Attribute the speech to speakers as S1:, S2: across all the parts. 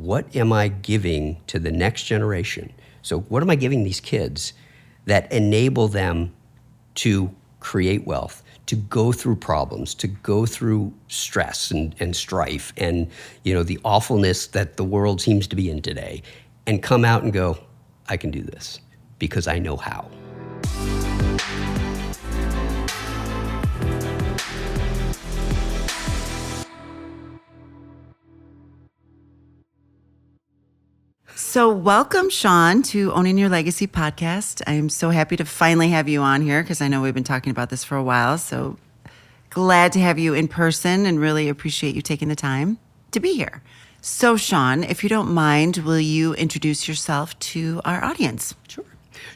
S1: what am I giving to the next generation? So what am I giving these kids that enable them to create wealth, to go through problems, to go through stress and strife and, the awfulness that the world seems to be in today, and come out and go, I can do this because I know how.
S2: So welcome, Sean, to Owning Your Legacy podcast. I'm so happy to finally have you on here because I know we've been talking about this for a while. So glad to have you in person and really appreciate you taking the time to be here. So Sean, if you don't mind, will you introduce yourself to our audience?
S1: Sure.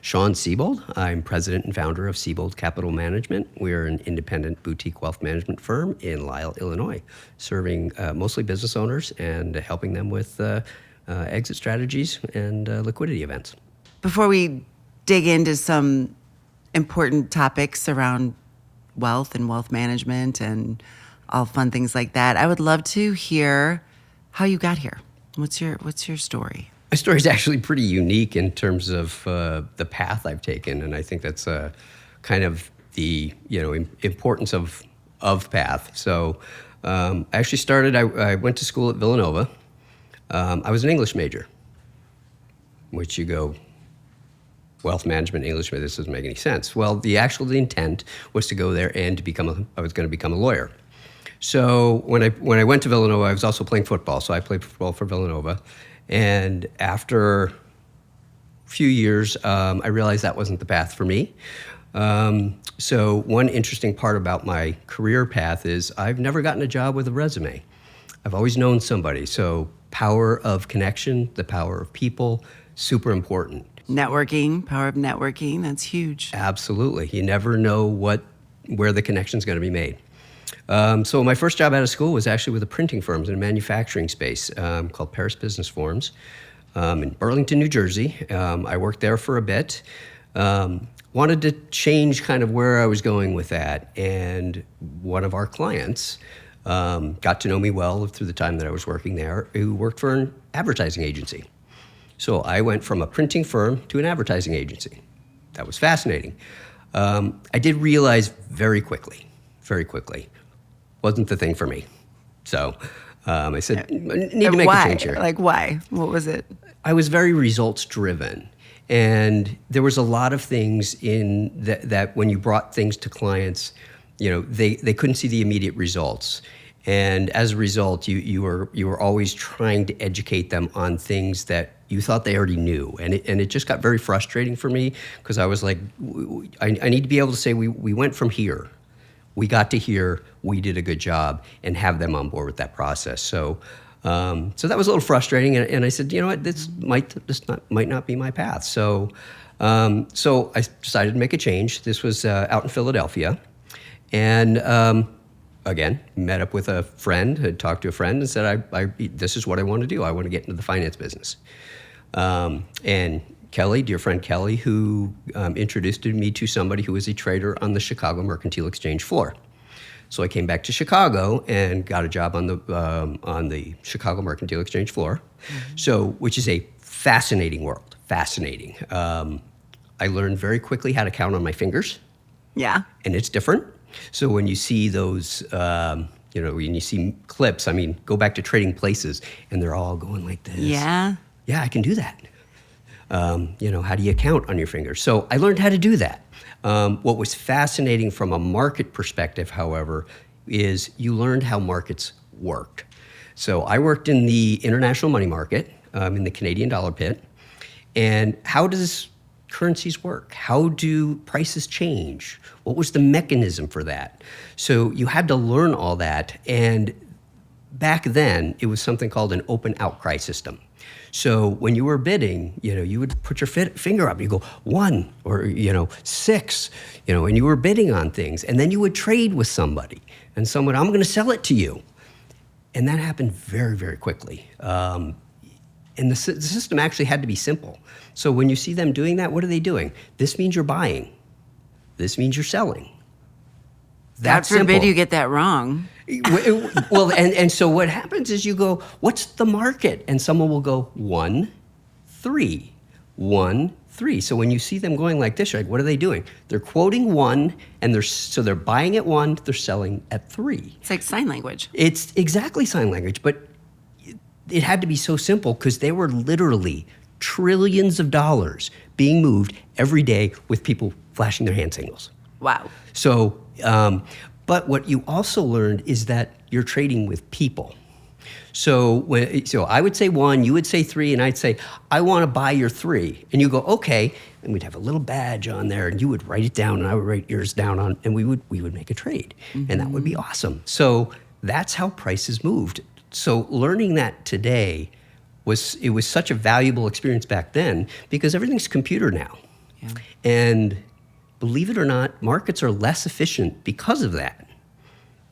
S1: Sean Sebold. I'm president and founder of Sebold Capital Management. We're an independent boutique wealth management firm in Lisle, Illinois, serving mostly business owners and helping them with exit strategies and liquidity events.
S2: Before we dig into some important topics around wealth and wealth management and all fun things like that, I would love to hear how you got here. What's your story?
S1: My story is actually pretty unique in terms of the path I've taken, and I think that's kind of the importance of path. So I actually started. I went to school at Villanova. I was an English major, which you go, wealth management, English major, this doesn't make any sense. Well, the intent was to go there and I was going to become a lawyer. So when I went to Villanova, I was also playing football. So I played football for Villanova. And after a few years, I realized that wasn't the path for me. So one interesting part about my career path is I've never gotten a job with a resume. I've always known somebody. So power of connection, the power of people, super important.
S2: Networking, power of networking, that's huge.
S1: Absolutely. You never know where the connection's going to be made. So my first job out of school was actually with a printing firm in a manufacturing space called Paris Business Forms in Burlington, New Jersey. I worked there for a bit. Wanted to change kind of where I was going with that. And one of our clients got to know me well through the time that I was working there, who worked for an advertising agency. So I went from a printing firm to an advertising agency. That was fascinating. I did realize very quickly, wasn't the thing for me. So I said, I need to make a change here.
S2: Like why? What was it?
S1: I was very results driven. And there was a lot of things in that when you brought things to clients, they couldn't see the immediate results. And as a result, you were always trying to educate them on things that you thought they already knew. And it just got very frustrating for me because I was like, I need to be able to say we went from here. We got to here, we did a good job, and have them on board with that process. So that was a little frustrating, and I said, you know what, this might not be my path. So I decided to make a change. This was out in Philadelphia, and again, met up with a friend, had talked to a friend, and said, this is what I want to do. I want to get into the finance business. And Kelly, dear friend Kelly, who introduced me to somebody who was a trader on the Chicago Mercantile Exchange floor. So I came back to Chicago and got a job on the Chicago Mercantile Exchange floor. So, which is a fascinating world, fascinating. I learned very quickly how to count on my fingers.
S2: Yeah. And
S1: it's different. So when you see those, when you see clips, go back to Trading Places and they're all going like this.
S2: Yeah.
S1: Yeah, I can do that. How do you count on your fingers? So I learned how to do that. What was fascinating from a market perspective, however, is you learned how markets worked. So I worked in the international money market, in the Canadian dollar pit. And how does currencies work? How do prices change? What was the mechanism for that? So you had to learn all that. And back then, it was something called an open outcry system. So when you were bidding, you would put your finger up. You go 1 or 6, and you were bidding on things. And then you would trade with somebody, and someone, I'm going to sell it to you. And that happened very, very quickly. And the system actually had to be simple. So when you see them doing that, what are they doing? This means you're buying. This means you're selling.
S2: God forbid
S1: simple.
S2: you get that wrong.
S1: Well, and so what happens is you go, what's the market? And someone will go 1, 3, 1, 3. So when you see them going like this, you're like, what are they doing? They're quoting 1, and they're buying at 1, they're selling at 3.
S2: It's like sign language.
S1: It's exactly sign language, but it had to be so simple because they were literally trillions of dollars being moved every day with people flashing their hand signals.
S2: Wow.
S1: So, but what you also learned is that you're trading with people. So I would say 1, you would say 3, and I'd say, I want to buy your 3. And you go, okay. And we'd have a little badge on there, and you would write it down, and I would write yours down on, and we would make a trade. Mm-hmm. And that would be awesome. So that's how prices moved. So learning that today was such a valuable experience back then because everything's computer now. Yeah. And believe it or not, markets are less efficient because of that,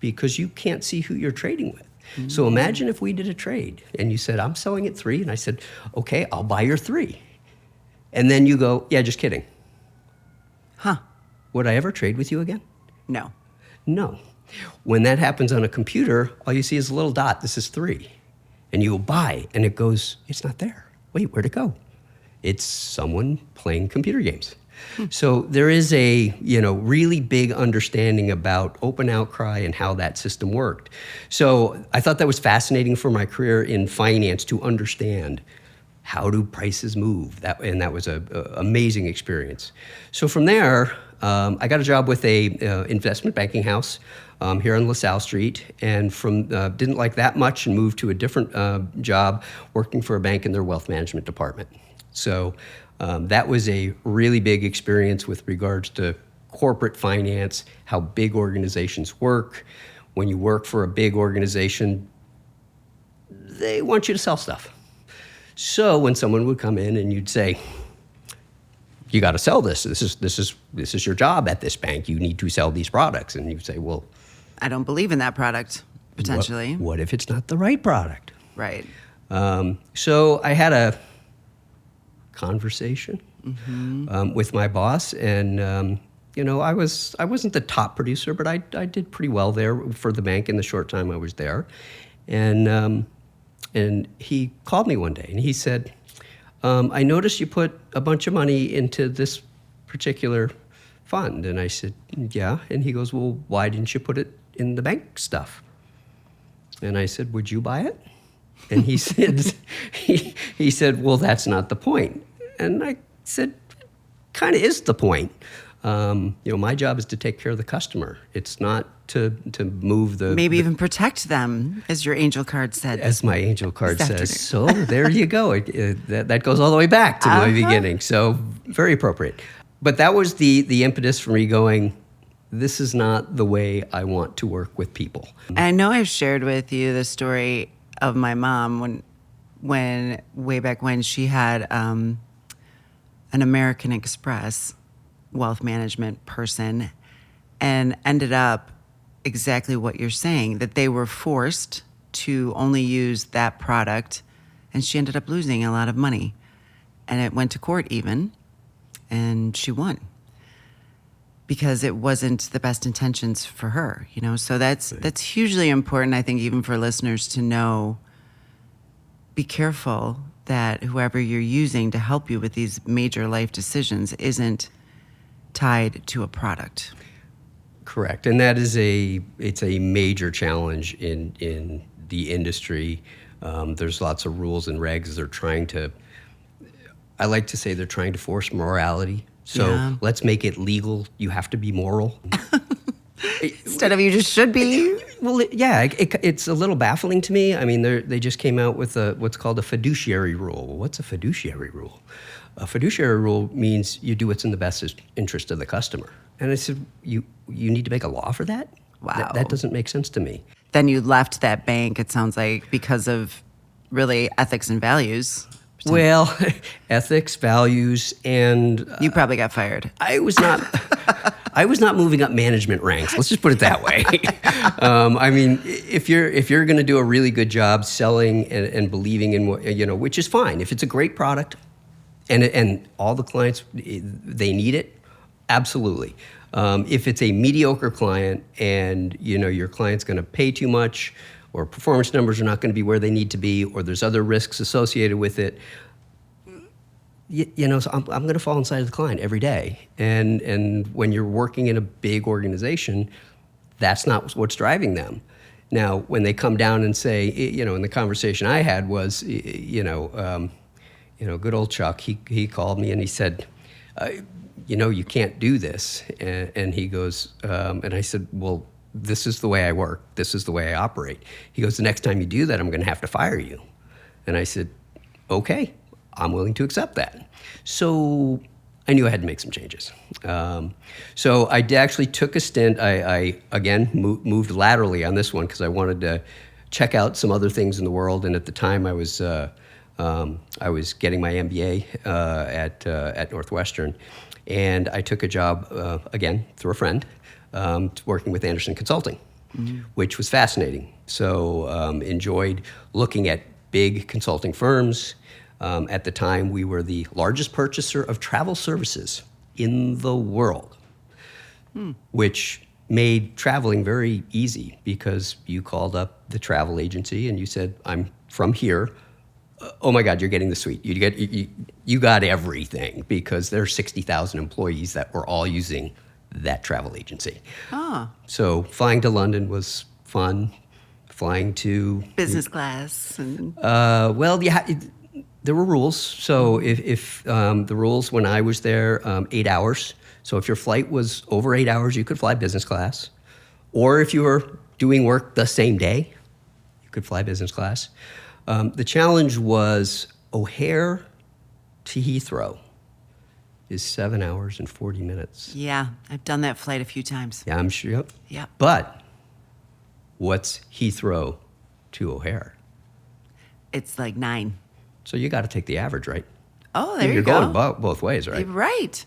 S1: because you can't see who you're trading with. Mm-hmm. So imagine if we did a trade and you said, I'm selling at 3, and I said, okay, I'll buy your 3. And then you go, yeah, just kidding.
S2: Huh.
S1: Would I ever trade with you again?
S2: No.
S1: No. When that happens on a computer, all you see is a little dot, this is 3. And you will buy, and it goes, it's not there. Wait, where'd it go? It's someone playing computer games. So there is a really big understanding about open outcry and how that system worked. So I thought that was fascinating for my career in finance to understand how do prices move. And that was an amazing experience. So from there, I got a job with a investment banking house here on LaSalle Street, and didn't like that much and moved to a different job working for a bank in their wealth management department. So that was a really big experience with regards to corporate finance, how big organizations work. When you work for a big organization, they want you to sell stuff. So when someone would come in and you'd say, you got to sell this. This is your job at this bank. You need to sell these products. And you say, well,
S2: I don't believe in that product, potentially.
S1: What if it's not the right product?
S2: Right.
S1: So I had a conversation with my boss, and I wasn't the top producer, but I did pretty well there for the bank in the short time I was there. And he called me one day and he said, I noticed you put a bunch of money into this particular fund. And I said, yeah. And he goes, well, why didn't you put it in the bank stuff? And I said, would you buy it? And he said, he said, well, that's not the point. And I said, kind of is the point. My job is to take care of the customer. It's not to move
S2: maybe even protect them, as your angel card said.
S1: As my angel card says. So there you go. That goes all the way back to my beginning. So very appropriate. But that was the impetus for me going, this is not the way I want to work with people.
S2: I know I've shared with you the story of my mom when way back when she had an American Express wealth management person and ended up exactly what you're saying, that they were forced to only use that product, and she ended up losing a lot of money. And it went to court even, and she won because it wasn't the best intentions for her, So that's hugely important, I think, even for listeners to know. Be careful that whoever you're using to help you with these major life decisions isn't tied to a product.
S1: Correct, and that is it's a major challenge in the industry. There's lots of rules and regs. I like to say they're trying to force morality. So let's make it legal. You have to be moral.
S2: Instead of you just should be.
S1: Well, it's a little baffling to me. I mean, they just came out with what's called a fiduciary rule. Well, what's a fiduciary rule? A fiduciary rule means you do what's in the best interest of the customer. And I said, you need to make a law for that?
S2: Wow.
S1: That doesn't make sense to me.
S2: Then you left that bank, it sounds like, because of really ethics and values.
S1: Well, ethics, values, and
S2: you probably got fired.
S1: I was not moving up management ranks. Let's just put it that way. I mean, if you're going to do a really good job selling and believing in what, which is fine. If it's a great product and all the clients, they need it, Absolutely. If it's a mediocre client and your client's going to pay too much, or performance numbers are not going to be where they need to be, or there's other risks associated with it, so I'm going to fall inside of the client every day. And when you're working in a big organization, that's not what's driving them. Now, when they come down and say, and the conversation I had was, good old Chuck, he called me and he said, you can't do this. And he goes, and I said, well, this is the way I work. This is the way I operate. He goes, the next time you do that, I'm going to have to fire you. And I said, okay, I'm willing to accept that. So I knew I had to make some changes. So I actually took a stint. I again, moved laterally on this one because I wanted to check out some other things in the world. And at the time, I was getting my MBA at Northwestern. And I took a job, again, through a friend, working with Anderson Consulting, which was fascinating. So enjoyed looking at big consulting firms. At the time, we were the largest purchaser of travel services in the world, which made traveling very easy because you called up the travel agency and you said, I'm from here. Oh my God, you're getting the suite. You got everything because there are 60,000 employees that were all using that travel agency.
S2: Oh.
S1: So flying to London was fun. Flying to
S2: Business class. And
S1: there were rules. So if the rules when I was there, 8 hours. So if your flight was over 8 hours, you could fly business class. Or if you were doing work the same day, you could fly business class. The challenge was O'Hare to Heathrow is 7 hours and 40 minutes.
S2: Yeah, I've done that flight a few times.
S1: Yeah, I'm sure.
S2: Yep.
S1: But what's Heathrow to O'Hare?
S2: It's like 9.
S1: So you got to take the average, right?
S2: Oh, there you
S1: You're
S2: go.
S1: going both ways, right?
S2: You're right.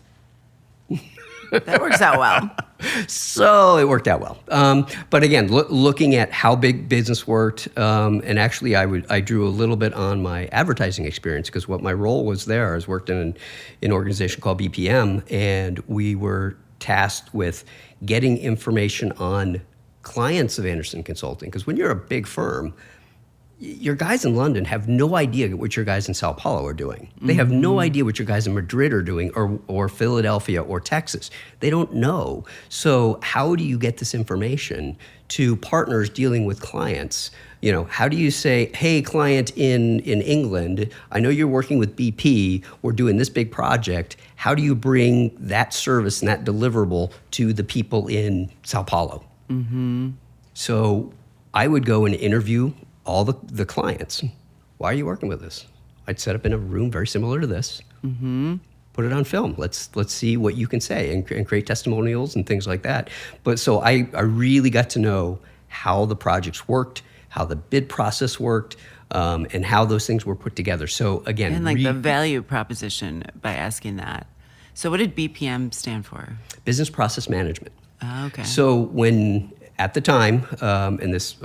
S2: That works out well.
S1: So it worked out well. But again, looking at how big business worked, and actually I drew a little bit on my advertising experience because what my role was there, I was worked in an organization called BPM, and we were tasked with getting information on clients of Anderson Consulting. Because when you're a big firm, your guys in London have no idea what your guys in Sao Paulo are doing. They have no idea what your guys in Madrid are doing or Philadelphia or Texas. They don't know. So how do you get this information to partners dealing with clients? How do you say, hey, client in England, I know you're working with BP, we're doing this big project. How do you bring that service and that deliverable to the people in Sao Paulo? So I would go and interview all the clients. Why are you working with us? I'd set up in a room very similar to this. Put it on film. Let's see what you can say and create testimonials and things like that. But so I really got to know how the projects worked, how the bid process worked, and how those things were put together. So again,
S2: And the value proposition by asking that. So what did BPM stand for?
S1: Business process management.
S2: Oh, okay.
S1: So when at the time, and this,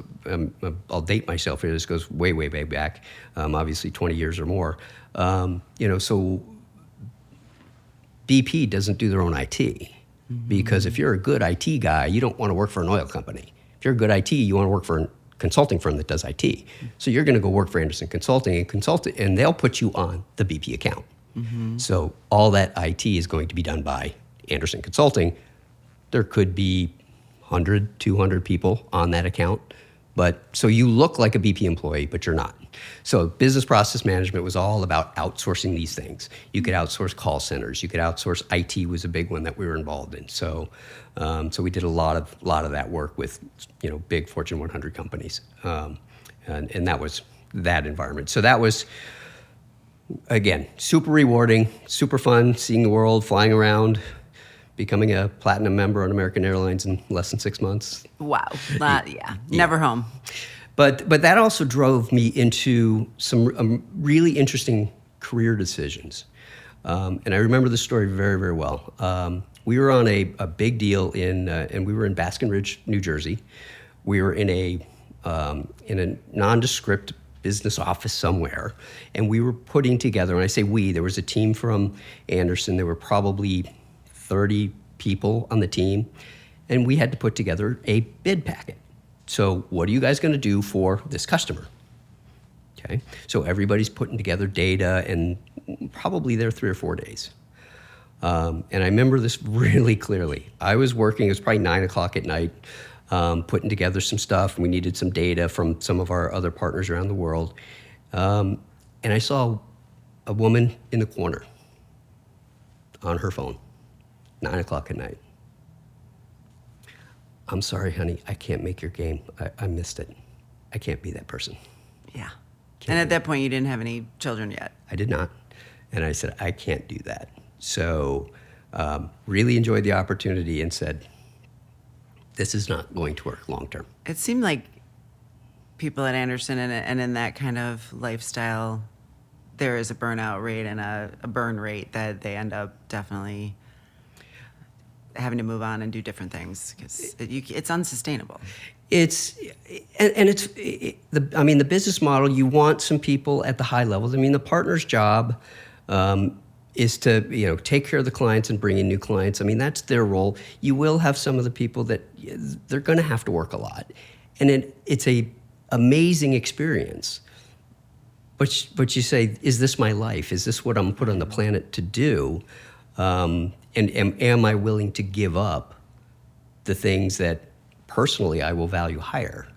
S1: I'll date myself here, this goes way, way, way back, obviously 20 years or more. So BP doesn't do their own IT because if you're a good IT guy, you don't want to work for an oil company. If you're a good IT, you want to work for a consulting firm that does IT. So you're going to go work for Anderson Consulting and they'll put you on the BP account. So all that IT is going to be done by Anderson Consulting. There could be 100, 200 people on that account. But so you look like a BP employee, but you're not. So business process management was all about outsourcing these things. You could outsource call centers. You could outsource IT was a big one that we were involved in. So we did a lot of that work with big Fortune 100 companies, and that was that environment. So that was again super rewarding, super fun, seeing the world, flying around. Becoming a platinum member on American Airlines in less than 6 months.
S2: Wow. Never home.
S1: But that also drove me into some really interesting career decisions. And I remember the story very, very well. We were on a big deal and we were in Baskin Ridge, New Jersey. We were in a nondescript business office somewhere, and we were putting together, and I say we, there was a team from Anderson, there were probably 30 people on the team, and we had to put together a bid packet. So what are you guys going to do for this customer? Okay, so everybody's putting together data, and probably there 3 or 4 days. And I remember this really clearly. I was working, it was probably 9 o'clock at night, putting together some stuff. We needed some data from some of our other partners around the world. And I saw a woman in the corner on her phone, 9 o'clock at night. I'm sorry, honey, I can't make your game. I missed it. I can't be that person.
S2: Yeah. And at that point, you didn't have any children yet.
S1: I did not. And I said, I can't do that. So really enjoyed the opportunity and said, this is not going to work long term.
S2: It seemed like people at Anderson and in that kind of lifestyle, there is a burnout rate and a burn rate that they end up definitely having to move on and do different things because it's unsustainable. The business model, you want some people at the high levels. I mean, the partner's job is to, take care of the clients and bring in new clients. I mean, that's their role. You will have some of the people that they're going to have to work a lot. And it's a amazing experience. But you say, is this my life? Is this what I'm put on the planet to do? And am I willing to give up the things that personally I will value higher?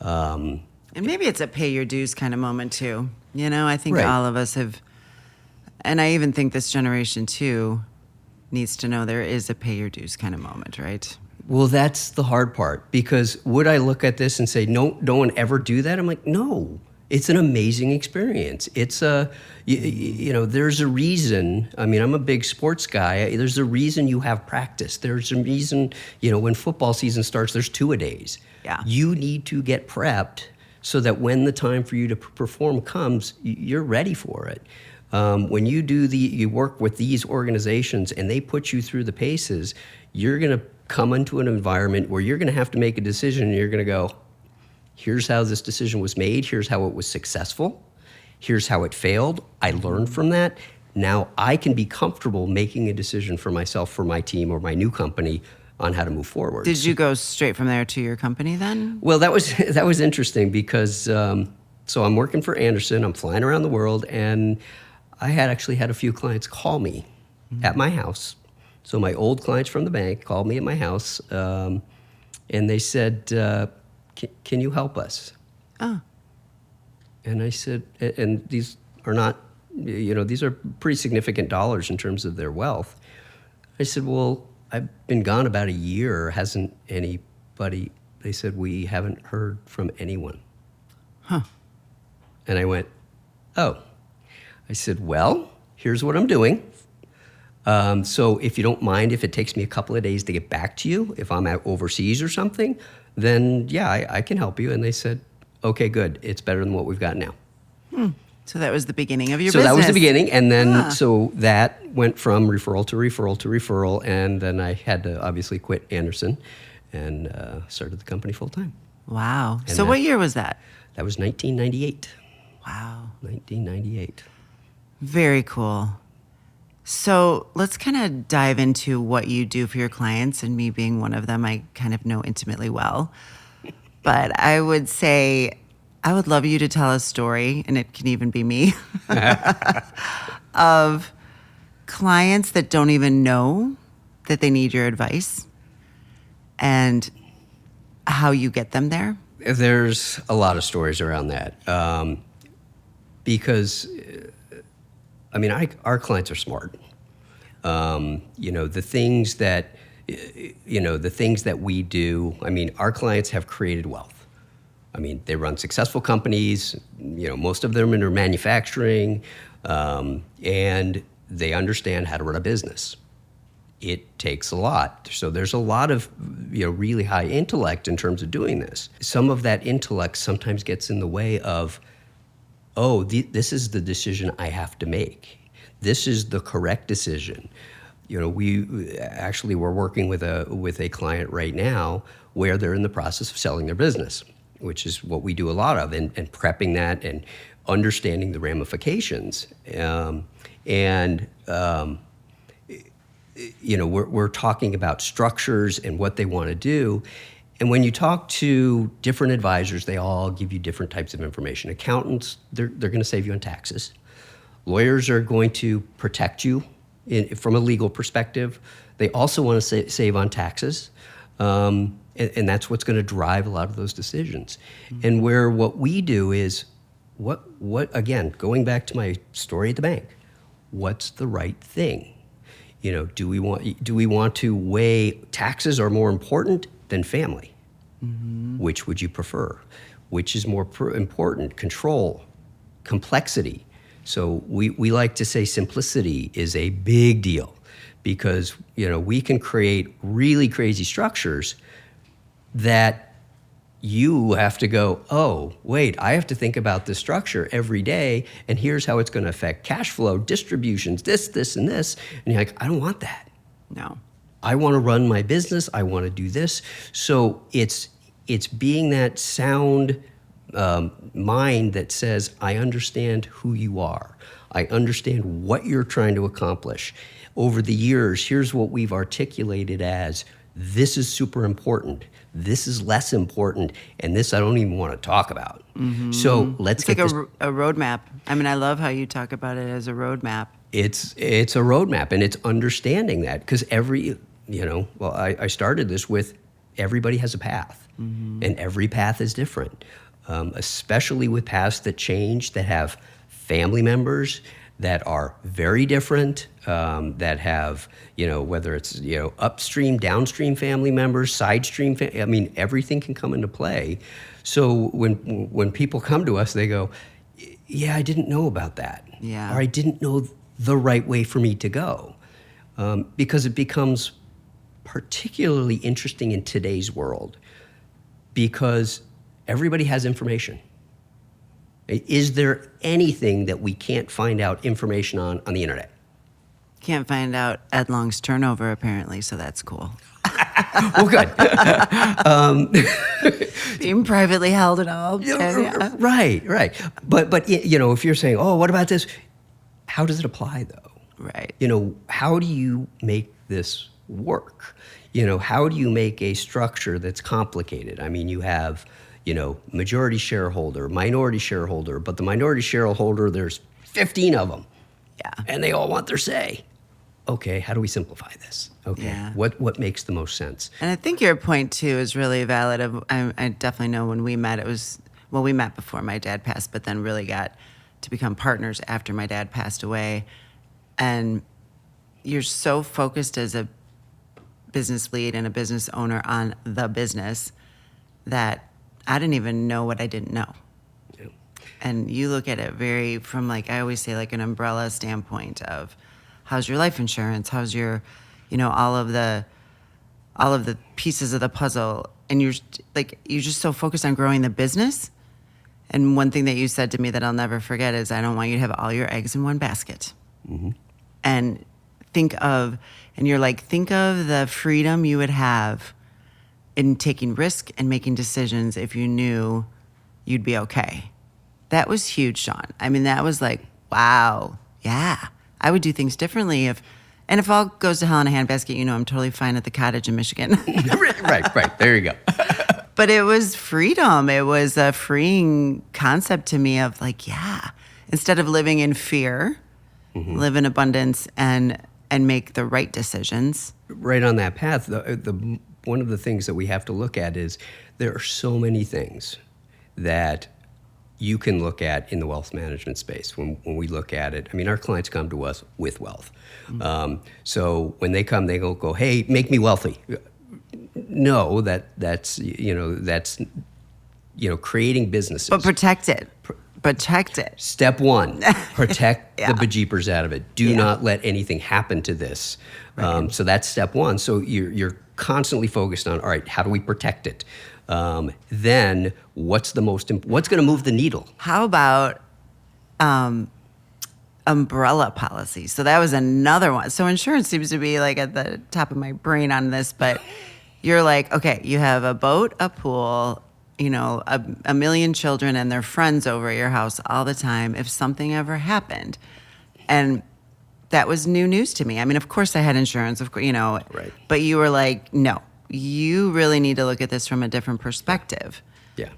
S2: And maybe it's a pay your dues kind of moment too. I think
S1: Right.
S2: all of us have, and I even think this generation too needs to know there is a pay your dues kind of moment, right?
S1: Well, that's the hard part, because would I look at this and say, no one ever do that? I'm like, no, it's an amazing experience. It's there's a reason. I mean, I'm a big sports guy. There's a reason you have practice. There's a reason, when football season starts, there's 2-a-days.
S2: Yeah.
S1: You need to get prepped so that when the time for you to perform comes, you're ready for it. When you work with these organizations and they put you through the paces, you're going to come into an environment where you're going to have to make a decision, and you're going to go, here's how this decision was made. Here's how it was successful. Here's how it failed. I learned from that. Now I can be comfortable making a decision for myself, for my team, or my new company on how to move forward.
S2: Did you go straight from there to your company then?
S1: Well, that was interesting because so I'm working for Anderson. I'm flying around the world, and I had actually had a few clients call me at my house. So my old clients from the bank called me at my house, and they said, can you help us?
S2: Oh.
S1: And I said, and these are not, these are pretty significant dollars in terms of their wealth. I said, well, I've been gone about a year. Hasn't anybody, they said, we haven't heard from anyone.
S2: Huh.
S1: And I went, oh. I said, well, here's what I'm doing. So if you don't mind, if it takes me a couple of days to get back to you, if I'm out overseas or something, then yeah, I can help you. And they said, okay, good. It's better than what we've got now.
S2: So that was the beginning of your
S1: So
S2: business.
S1: that was the beginning. And then, so that went from referral to referral to referral. And then I had to obviously quit Anderson and started the company full time.
S2: Wow.
S1: And
S2: So what year was that?
S1: That was 1998.
S2: Wow.
S1: 1998.
S2: Very cool. So let's kind of dive into what you do for your clients, and me being one of them, I kind of know intimately well. But I would say I would love you to tell a story, and it can even be me, of clients that don't even know that they need your advice and how you get them there.
S1: There's a lot of stories around that because, our clients are smart. The things that we do. Our clients have created wealth. They run successful companies. Most of them are manufacturing, and they understand how to run a business. It takes a lot. So there's a lot of really high intellect in terms of doing this. Some of that intellect sometimes gets in the way of, this is the decision I have to make. This is the correct decision. We're working with a client right now where they're in the process of selling their business, which is what we do a lot of, and prepping that and understanding the ramifications. we're talking about structures and what they want to do. And when you talk to different advisors, they all give you different types of information. Accountants, they're going to save you on taxes. Lawyers are going to protect you from a legal perspective. They also want to save on taxes. And that's what's going to drive a lot of those decisions. Mm-hmm. And what we do is, what again, going back to my story at the bank, what's the right thing? Do we want to weigh taxes are more important than family? Mm-hmm. Which would you prefer? Which is more important? Control, complexity. So we like to say simplicity is a big deal, because we can create really crazy structures that you have to go, oh, wait, I have to think about this structure every day, and here's how it's going to affect cash flow, distributions, this, and this. And you're like, I don't want that.
S2: No.
S1: I want to run my business. I want to do this. So it's being that sound mind that says, I understand who you are. I understand what you're trying to accomplish. Over the years, here's what we've articulated as, this is super important, this is less important, and this I don't even want to talk about. Mm-hmm. So let's
S2: get like a roadmap. I mean, I love how you talk about it as a roadmap.
S1: It's a roadmap, and it's understanding that, because I started this with everybody has a path, mm-hmm. and every path is different, especially with paths that change, that have family members that are very different, that have, whether it's, upstream, downstream family members, side stream, everything can come into play. So when people come to us, they go, yeah, I didn't know about that.
S2: Yeah.
S1: Or I didn't know the right way for me to go. Because it becomes particularly interesting in today's world, because everybody has information. Is there anything that we can't find out information on the internet?
S2: Can't find out Ed Long's turnover, apparently, so that's cool.
S1: Well, good.
S2: Being privately held and all. Yeah.
S1: Right. But if you're saying, oh, what about this? How does it apply, though?
S2: Right.
S1: How do you make this work? How do you make a structure that's complicated? I mean, you have majority shareholder, minority shareholder, but the minority shareholder, there's 15 of them.
S2: Yeah.
S1: And they all want their say. Okay, how do we simplify this? Okay,
S2: yeah.
S1: What makes the most sense?
S2: And I think your point, too, is really valid. I definitely know when we met, we met before my dad passed, but then really got to become partners after my dad passed away. And you're so focused as a business lead and a business owner on the business that I didn't even know what I didn't know. Yeah. And you look at it from I always say, like an umbrella standpoint of how's your life insurance, how's your, all of the pieces of the puzzle. And you're just so focused on growing the business. And one thing that you said to me that I'll never forget is, I don't want you to have all your eggs in one basket. Mm-hmm. And think of the freedom you would have in taking risk and making decisions if you knew you'd be okay. That was huge, Sean. I mean, that was like, wow, yeah. I would do things differently if all goes to hell in a handbasket, I'm totally fine at the cottage in Michigan.
S1: Right. There you go.
S2: But it was freedom. It was a freeing concept to me of instead of living in fear, mm-hmm. live in abundance and make the right decisions.
S1: Right on that path, the one of the things that we have to look at is there are so many things that you can look at in the wealth management space when we look at it. I mean, our clients come to us with wealth. Mm-hmm. So when they come, they go, hey, make me wealthy. No, that's creating businesses.
S2: But protect it. Protect it.
S1: Step one, protect the bejeepers out of it. Do not let anything happen to this. Right. So that's step one. So you're constantly focused on, all right, how do we protect it? Then what's going to move the needle?
S2: How about umbrella policy? So that was another one. So insurance seems to be at the top of my brain on this, but you're okay, you have a boat, a pool, a million children and their friends over at your house all the time. If something ever happened, and that was new news to me. I mean, of course I had insurance, of course,
S1: Right.
S2: but you were like, no, you really need to look at this from a different perspective.
S1: Yeah.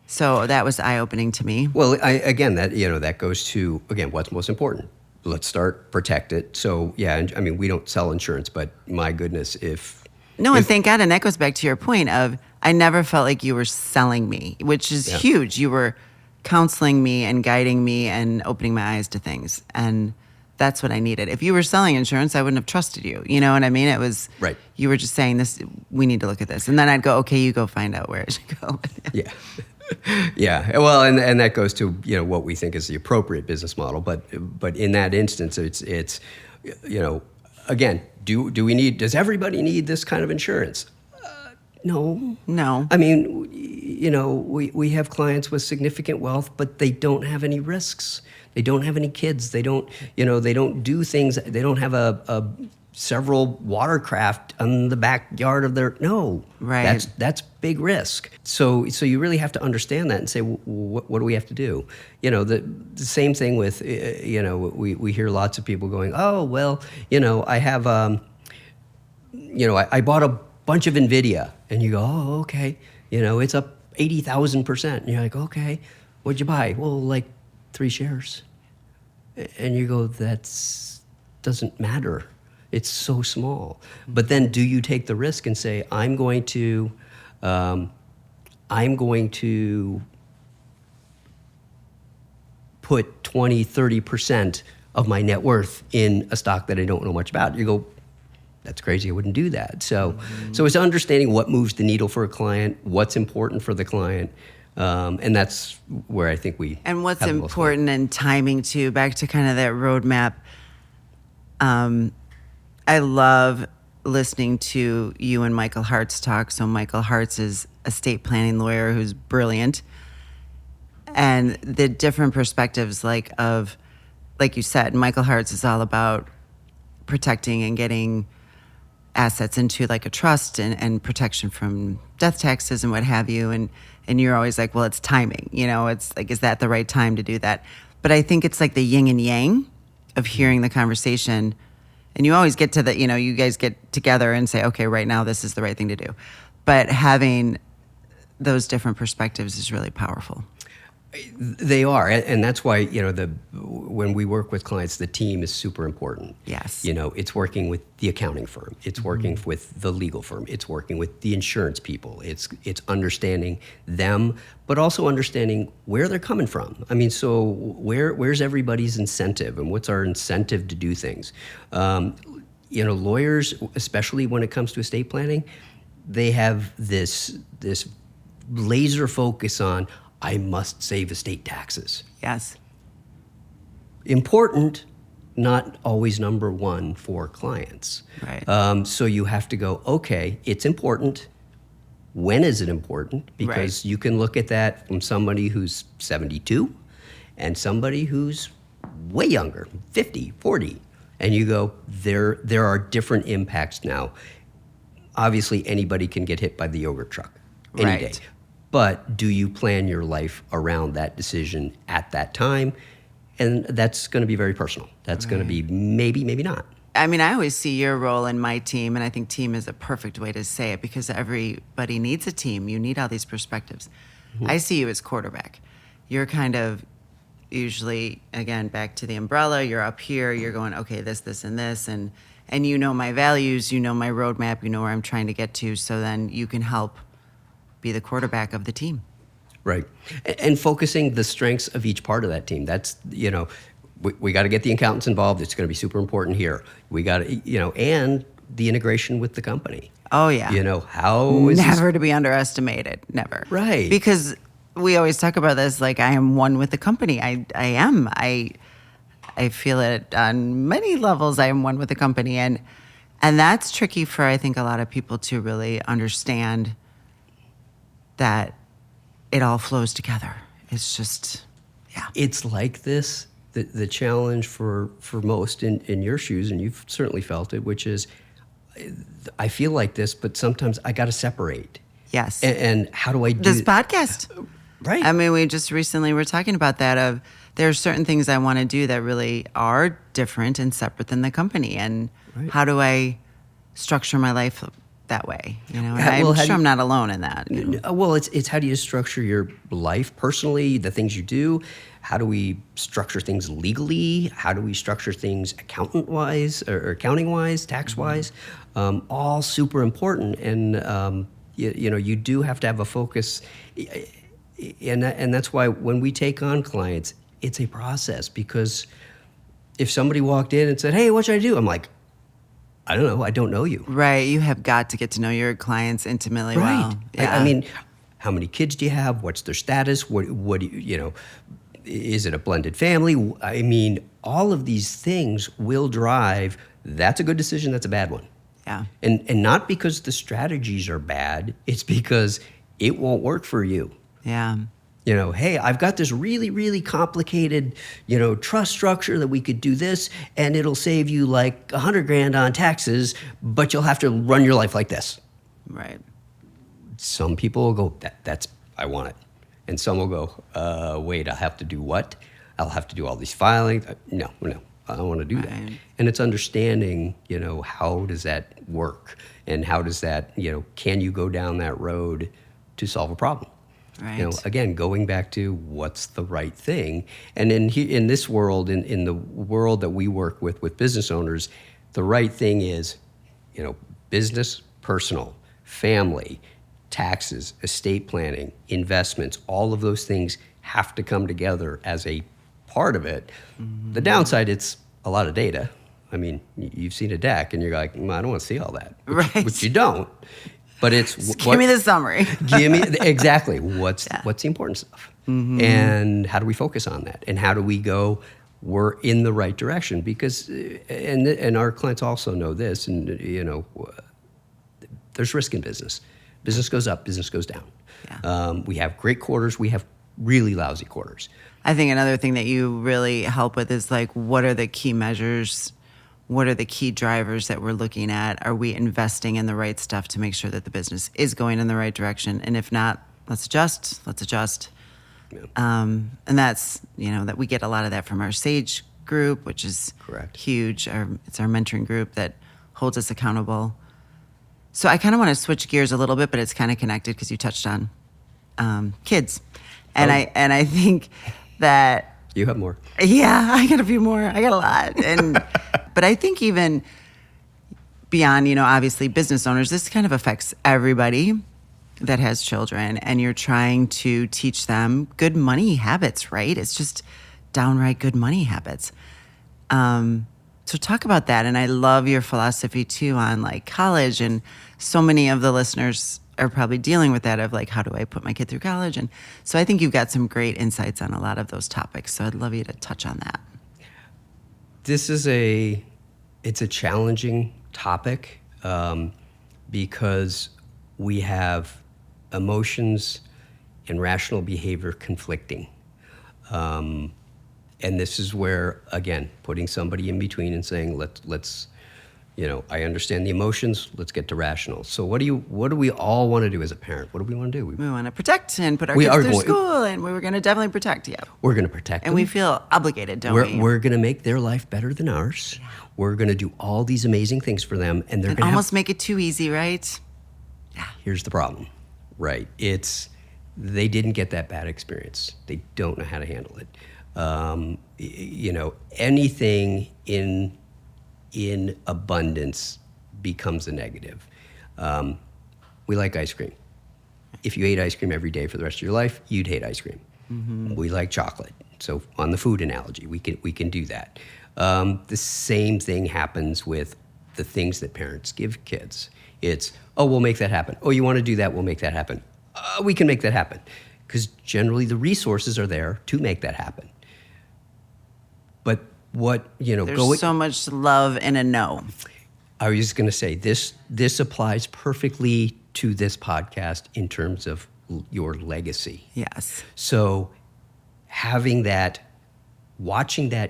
S2: So that was eye-opening to me.
S1: Well, that goes to, again, what's most important. Let's start, protect it. So, yeah, and, I mean, we don't sell insurance, but my goodness,
S2: And thank God, and that goes back to your point of, I never felt like you were selling me, which is huge. You were counseling me and guiding me and opening my eyes to things. And that's what I needed. If you were selling insurance, I wouldn't have trusted you. You know what I mean? It was,
S1: Right.
S2: You were just saying this, we need to look at this. And then I'd go, okay, you go find out where it should go.
S1: Yeah. Yeah. Well, and that goes to, what we think is the appropriate business model. But in that instance, it's again, does everybody need this kind of insurance? No.
S2: No.
S1: I mean, we have clients with significant wealth, but they don't have any risks. They don't have any kids. They don't do things. They don't have a several watercraft on the backyard of their, no.
S2: Right.
S1: That's big risk. So you really have to understand that and say, what do we have to do? The same thing with, we hear lots of people going, oh, well, I have, I bought a bunch of NVIDIA. And you go, oh, okay. It's up 80,000%. And you're like, okay, what'd you buy? Well, like 3 shares. And you go, doesn't matter. It's so small. But then do you take the risk and say, I'm going to put 20, 30% of my net worth in a stock that I don't know much about? You go, that's crazy. I wouldn't do that. So it's understanding what moves the needle for a client, what's important for the client, and that's where I think we.
S2: And what's
S1: have the most
S2: important and timing too. Back to kind of that roadmap. I love listening to you and Michael Hart's talk. So Michael Hart's is a estate planning lawyer who's brilliant, and the different perspectives, like you said, Michael Hart's is all about protecting and getting assets into like a trust and protection from death taxes and what have you. And you're always like, well, it's timing, it's like, is that the right time to do that? But I think it's like the yin and yang of hearing the conversation. And you always get to the, you guys get together and say, okay, right now this is the right thing to do. But having those different perspectives is really powerful.
S1: They are, and that's why when we work with clients, the team is super important.
S2: Yes.
S1: It's working with the accounting firm, it's working with the legal firm, it's working with the insurance people, it's understanding them, but also understanding where they're coming from. I mean, so where's everybody's incentive, and what's our incentive to do things? Lawyers, especially when it comes to estate planning, they have this laser focus on, I must save estate taxes.
S2: Yes.
S1: Important, not always number one for clients.
S2: Right.
S1: So you have to go, okay, it's important. When is it important? Because you can look at that from somebody who's 72 and somebody who's way younger, 50, 40. And you go, there are different impacts now. Obviously, anybody can get hit by the yogurt truck any day. But do you plan your life around that decision at that time? And that's going to be very personal. That's going to be maybe, maybe not.
S2: I mean, I always see your role in my team, and I think team is a perfect way to say it because everybody needs a team. You need all these perspectives. Mm-hmm. I see you as quarterback. You're kind of usually, again, back to the umbrella. You're up here. You're going, okay, this, and this. And you know my values. You know my roadmap. You know where I'm trying to get to. So then you can help be the quarterback of the team.
S1: Right. And focusing the strengths of each part of that team. That's, we got to get the accountants involved. It's going to be super important here. We got to, and the integration with the company.
S2: Oh, yeah.
S1: How is
S2: never to be underestimated. Never.
S1: Right.
S2: Because we always talk about this, like I am one with the company. I am. I feel it on many levels. I am one with the company. And that's tricky for, I think, a lot of people to really understand that it all flows together. It's just, yeah.
S1: It's like this, the challenge for most in your shoes, and you've certainly felt it, which is, I feel like this, but sometimes I got to separate.
S2: Yes.
S1: And how do I do
S2: this podcast?
S1: Right.
S2: I mean, we just recently were talking about that of there are certain things I want to do that really are different and separate than the company. And how do I structure my life that way? And I'm sure I'm not alone in that.
S1: Well, it's how do you structure your life personally, the things you do? How do we structure things legally? How do we structure things accountant-wise or accounting-wise, tax-wise? All super important. And, you do have to have a focus. And that's why when we take on clients, it's a process, because if somebody walked in and said, hey, what should I do? I'm like, I don't know. I don't know you.
S2: Right. You have got to get to know your clients intimately well.
S1: Yeah. I mean, how many kids do you have? What's their status? What do you is it a blended family? I mean, all of these things will drive, that's a good decision, that's a bad one.
S2: Yeah.
S1: And not because the strategies are bad, it's because it won't work for you.
S2: Yeah.
S1: Hey, I've got this really, really complicated, trust structure that we could do this, and it'll save you like $100,000 on taxes, but you'll have to run your life like this.
S2: Right.
S1: Some people will go, that's, I want it. And some will go, wait, I'll have to do what? I'll have to do all these filings. No, I don't want to do that. And it's understanding, how does that work? And how does that, can you go down that road to solve a problem?
S2: Right.
S1: Again, going back to what's the right thing. And in this world, in the world that we work with business owners, the right thing is, business, personal, family, taxes, estate planning, investments, all of those things have to come together as a part of it. Mm-hmm. The downside, it's a lot of data. I mean, you've seen a deck and you're like, I don't want to see all that. Which you don't. But it's
S2: give me the summary.
S1: Give me exactly what's the important stuff, and how do we focus on that, and how do we go? We're in the right direction, because and our clients also know this, and there's risk in business. Business goes up, business goes down. Yeah. We have great quarters, we have really lousy quarters.
S2: I think another thing that you really help with is like, what are the key measures? What are the key drivers that we're looking at? Are we investing in the right stuff to make sure that the business is going in the right direction? And if not, let's adjust. Yeah. And that's, that we get a lot of that from our SAGE group, which is huge. It's our mentoring group that holds us accountable. So I kind of want to switch gears a little bit, but it's kind of connected because you touched on kids. And I think that...
S1: You have more.
S2: Yeah, I got a few more. I got a lot. And but I think even beyond, obviously business owners, this kind of affects everybody that has children, and you're trying to teach them good money habits, right? It's just downright good money habits. So talk about that. And I love your philosophy too on like college, and so many of the listeners are probably dealing with that of like, how do I put my kid through college? And so I think you've got some great insights on a lot of those topics. So I'd love you to touch on that.
S1: This is it's a challenging topic because we have emotions and rational behavior conflicting. And this is where, again, putting somebody in between and saying, let's I understand the emotions, let's get to rational. So what do we all want to do as a parent? What do we want to do?
S2: We want to protect and put our kids through school, and we were going to definitely protect you.
S1: We're going to protect them.
S2: And we feel obligated, don't we?
S1: We're going to make their life better than ours. Yeah. We're going to do all these amazing things for them, and they're going to
S2: almost make it too easy, right?
S1: Yeah. Here's the problem, right? They didn't get that bad experience. They don't know how to handle it. Anything in abundance becomes a negative. We like ice cream. If you ate ice cream every day for the rest of your life, you'd hate ice cream. Mm-hmm. We like chocolate. So on the food analogy, we can do that. The same thing happens with the things that parents give kids. It's, we'll make that happen. Oh, you want to do that? We'll make that happen. We can make that happen. Because generally the resources are there to make that happen. But
S2: there's so much love in a no.
S1: I was just going to say, this applies perfectly to this podcast in terms of your legacy.
S2: Yes.
S1: So watching that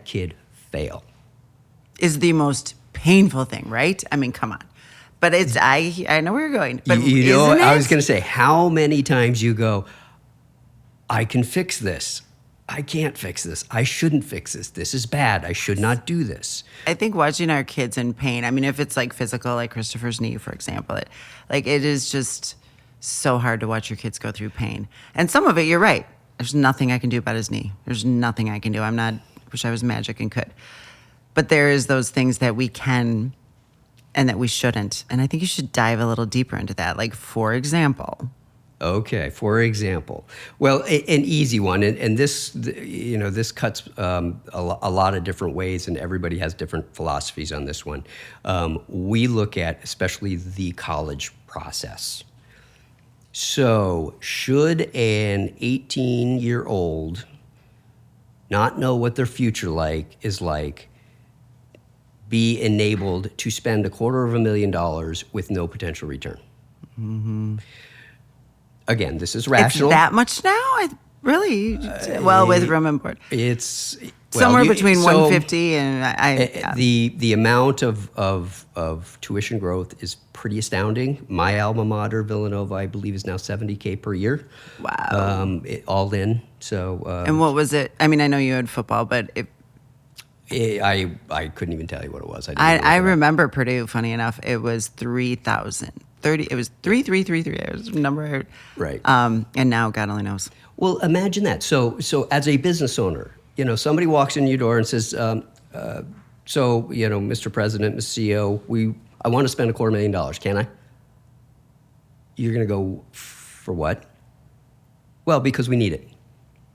S1: kid fail
S2: is the most painful thing, right? I mean, come on. But I know where you're going. But
S1: I was going to say, how many times you go, I can fix this. I can't fix this. I shouldn't fix this. This is bad. I should not do this.
S2: I think watching our kids in pain, I mean, if it's like physical, like Christopher's knee, for example, it is just so hard to watch your kids go through pain. And some of it, you're right. There's nothing I can do about his knee. There's nothing I can do. Wish I was magic and could. But there is those things that we can and that we shouldn't. And I think you should dive a little deeper into that. Like, for example.
S1: Okay, for example. Well, an easy one, and this, this cuts a lot of different ways, and everybody has different philosophies on this one. We look at especially the college process. So, should an 18-year-old not know what their future is like, be enabled to spend $250,000 with no potential return? Mm-hmm. Again, this is rational.
S2: It's that much now? With room and board.
S1: It's
S2: somewhere between 150 and
S1: the amount of tuition growth is pretty astounding. My alma mater, Villanova, I believe, is now $70K per year.
S2: Wow.
S1: All in. So.
S2: And what was it? I mean, I know you had football, but
S1: I couldn't even tell you what it was.
S2: I remember Purdue. Funny enough, it was 3,000. It was 3,333. It was a number.
S1: Right.
S2: And now God only knows.
S1: Well, imagine that. So as a business owner, somebody walks in your door and says, Mr. President, Mr. CEO, I want to spend $250,000. Can I? You're going to go, for what? Well, because we need it.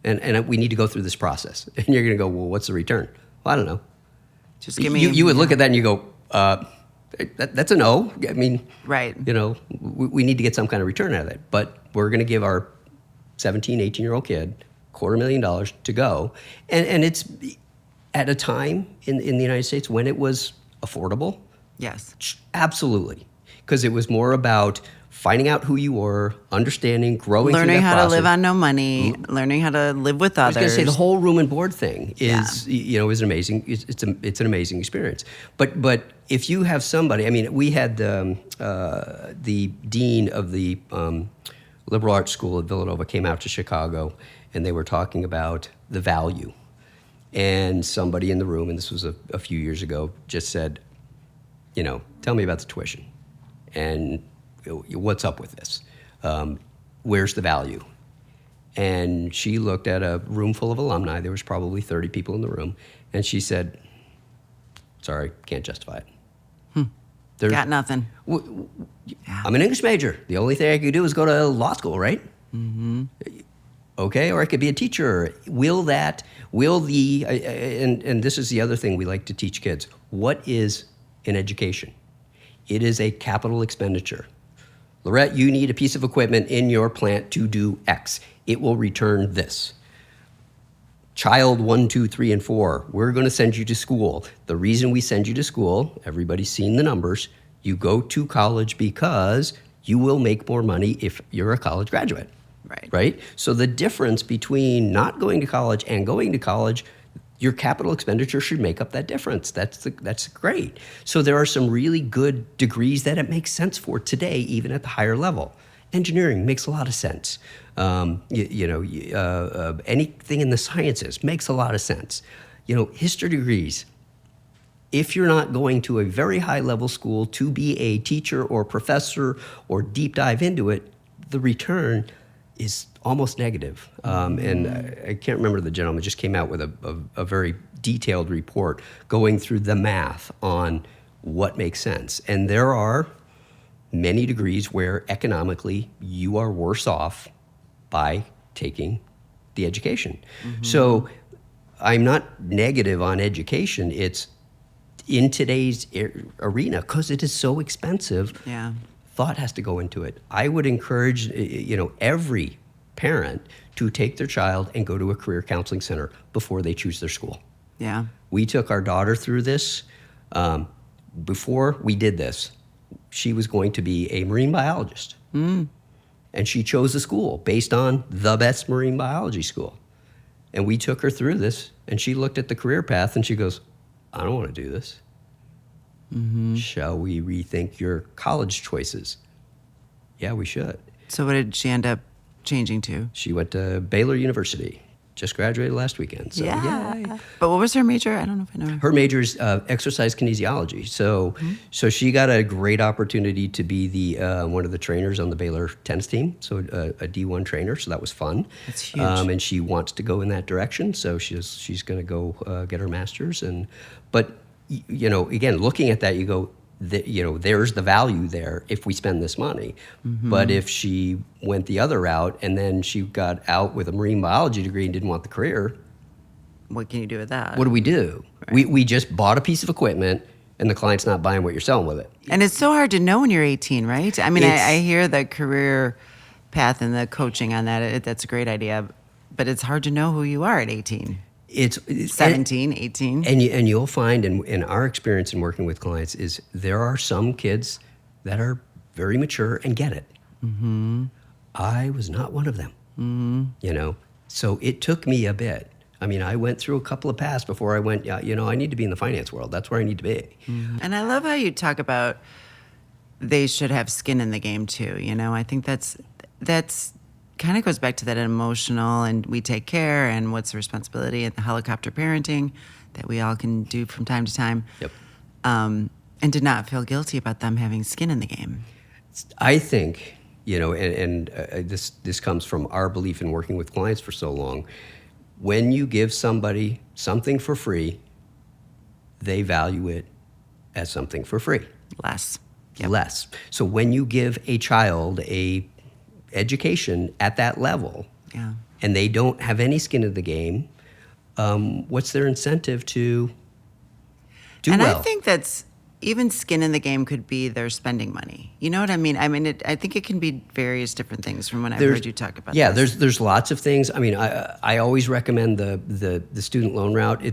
S1: And we need to go through this process. And you're going to go, well, what's the return? Well, I don't know.
S2: Just give me.
S1: You would look at that and you go, that's a no. I mean,
S2: right.
S1: We need to get some kind of return out of that. But we're going to give our 17, 18-year-old kid $250,000 to go. And it's at a time in the United States when it was affordable.
S2: Yes.
S1: Absolutely. Because it was more about finding out who you were, understanding, growing through that
S2: learning how
S1: process.
S2: to live on no money, learning how to live with others.
S1: I was going to say the whole room and board thing is an amazing. It's an amazing experience. But if you have somebody, I mean, we had the dean of the liberal arts school at Villanova came out to Chicago, and they were talking about the value. And somebody in the room, and this was a few years ago, just said, tell me about the tuition, and what's up with this? Where's the value? And she looked at a room full of alumni. There was probably 30 people in the room. And she said, sorry, can't justify it.
S2: Got nothing.
S1: I'm an English major. The only thing I could do is go to law school, right? Mm-hmm. Okay, or I could be a teacher. And this is the other thing we like to teach kids. What is an education? It is a capital expenditure. Laurette, you need a piece of equipment in your plant to do X. It will return this. Child 1, 2, 3, and 4, we're going to send you to school. The reason we send you to school, everybody's seen the numbers, you go to college because you will make more money if you're a college graduate. Right? So the difference between not going to college and going to college, your capital expenditure should make up that difference. That's great. So there are some really good degrees that it makes sense for today, even at the higher level. Engineering makes a lot of sense. Anything in the sciences makes a lot of sense. History degrees. If you're not going to a very high level school to be a teacher or professor or deep dive into it, the return is almost negative. And I can't remember, the gentleman just came out with a very detailed report going through the math on what makes sense. And there are many degrees where economically you are worse off by taking the education. Mm-hmm. So I'm not negative on education. It's in today's arena, because it is so expensive.
S2: Yeah.
S1: Thought has to go into it. I would encourage, every parent to take their child and go to a career counseling center before they choose their school.
S2: Yeah.
S1: We took our daughter through this. Before we did this, she was going to be a marine biologist. Mm. And she chose a school based on the best marine biology school. And we took her through this, and she looked at the career path and she goes, I don't want to do this. Mm-hmm. Shall we rethink your college choices? Yeah, we should.
S2: So what did she end up changing to?
S1: She went to Baylor University. Just graduated last weekend. So, yay.
S2: But what was her major? I don't know if I know.
S1: Her major is exercise kinesiology. So she got a great opportunity to be the one of the trainers on the Baylor tennis team. So a D1 trainer. So that was fun.
S2: That's huge.
S1: And she wants to go in that direction. So she's going to go get her master's. But again, looking at that, you go, there's the value there if we spend this money. But if she went the other route and then she got out with a marine biology degree and didn't want the career,
S2: What can you do with that?
S1: what do we do?
S2: Right.
S1: We just bought a piece of equipment and the client's not buying what you're selling with it.
S2: And it's so hard to know when you're 18, right? I mean, I hear the career path and the coaching on that. That's a great idea. But it's hard to know who you are at 18.
S1: It's
S2: 17, 18.
S1: And you'll find in our experience in working with clients is there are some kids that are very mature and get it. I was not one of them. So it took me a bit. I mean, I went through a couple of paths before I went, I need to be in the finance world. That's where I need to be.
S2: And I love how you talk about they should have skin in the game too. I think that's kind of goes back to that emotional and we take care and what's the responsibility and the helicopter parenting that we all can do from time to time.
S1: Yep.
S2: And to not feel guilty about them having skin in the game.
S1: I think, this comes from our belief in working with clients for so long. When you give somebody something for free, they value it as something for free.
S2: Less.
S1: Less. So when you give a child a education at that level, and they don't have any skin in the game, what's their incentive to do
S2: and
S1: well?
S2: I think that's even skin in the game could be their spending money. You know what I mean? I think it can be various different things from when I've heard you talk about this.
S1: There's lots of things. I mean, I always recommend the student loan route.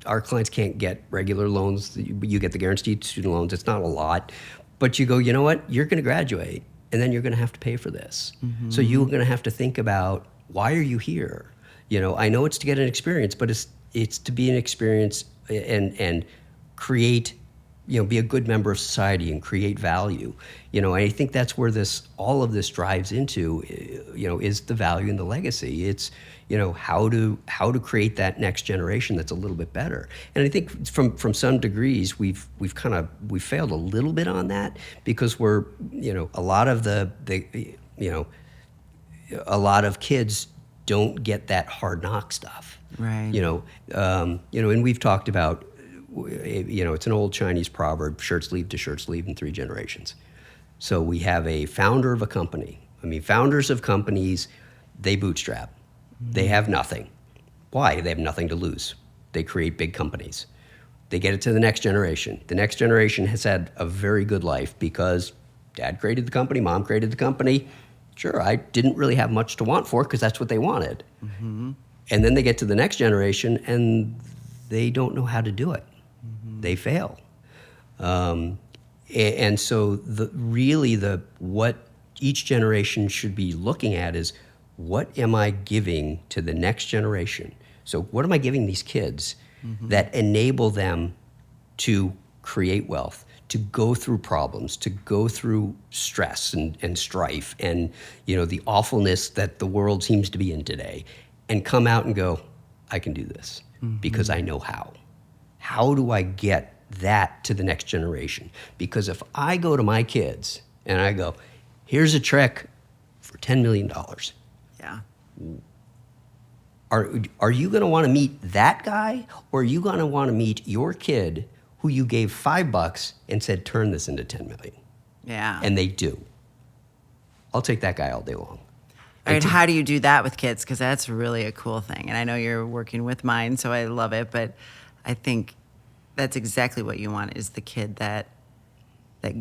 S1: Our clients can't get regular loans. You get the guaranteed student loans. It's not a lot. But you go, you know what? You're going to graduate, and then you're going to have to pay for this. So you're going to have to think about, why are you here? I know it's to get an experience, but it's to be an experience and create, be a good member of society and create value. And I think that's where all of this drives into, is the value and the legacy. It's, how to create that next generation that's a little bit better. And I think from some degrees we've failed a little bit on that because we're, a lot of a lot of kids don't get that hard knock stuff.
S2: Right.
S1: And we've talked about, it's an old Chinese proverb, shirt sleeve to shirt sleeve in 3 generations. So we have a founder of a company. Founders of companies, they bootstrap. They have nothing. Why? They have nothing to lose. They create big companies. They get it to the next generation. The next generation has had a very good life because dad created the company, mom created the company. Sure, I didn't really have much to want for it because that's what they wanted. And then they get to the next generation and they don't know how to do it. They fail. And so what each generation should be looking at is, what am I giving to the next generation? So what am I giving these kids that enable them to create wealth, to go through problems, to go through stress and strife and the awfulness that the world seems to be in today, and come out and go, I can do this because I know how. How do I get that to the next generation? Because if I go to my kids and I go, here's a trick for $10 million.
S2: Yeah.
S1: Are you going to want to meet that guy, or are you going to want to meet your kid who you gave $5 and said, turn this into 10 million?
S2: Yeah.
S1: And they do. I'll take that guy all day long.
S2: All right, how do you do that with kids? Because that's really a cool thing. And I know you're working with mine, so I love it. But I think that's exactly what you want, is the kid that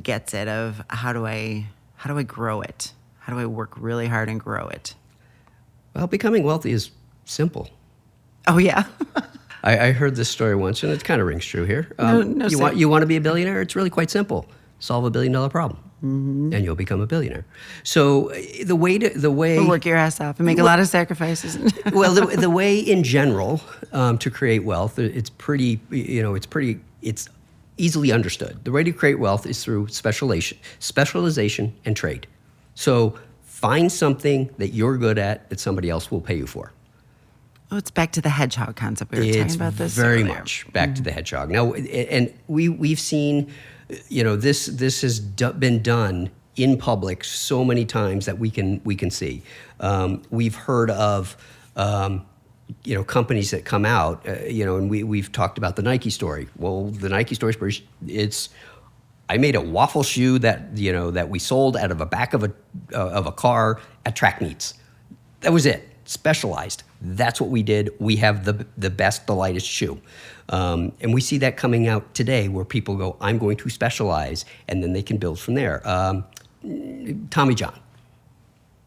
S2: gets it, of how do I grow it? How do I work really hard and grow it?
S1: Well, becoming wealthy is simple.
S2: Oh, yeah.
S1: I heard this story once, and it kind of rings true here.
S2: No,
S1: you want to be a billionaire? It's really quite simple. Solve $1 billion problem, and you'll become a billionaire. So the way
S2: work your ass off and make a lot of sacrifices.
S1: Well, the way in general to create wealth, it's easily understood. The way to create wealth is through specialization and trade. So Find something that you're good at that somebody else will pay you for.
S2: Oh, it's back to the hedgehog concept. We were talking about this
S1: very
S2: earlier.
S1: much back to the hedgehog. Now, and we've seen, this has been done in public so many times that we can see. We've heard of, companies that come out, and we've talked about the Nike story. Well, the Nike story is I made a waffle shoe that that we sold out of a back of a car at track meets. That was it. Specialized. That's what we did. We have the best, the lightest shoe. And we see that coming out today where people go, I'm going to specialize, and then they can build from there. Tommy John.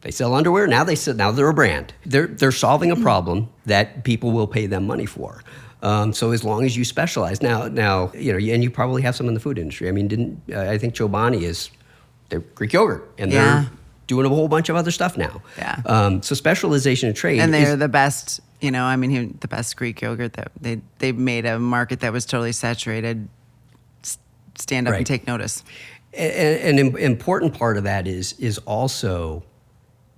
S1: They sell underwear. Now they're a brand. They're solving a problem that people will pay them money for. So as long as you specialize. Now, and you probably have some in the food industry. I mean, I think Chobani they're Greek yogurt, and they're doing a whole bunch of other stuff now.
S2: Yeah.
S1: So specialization of trade.
S2: And they're the best, the best Greek yogurt that they made a market that was totally saturated. Stand up and take notice.
S1: And an important part of that is also,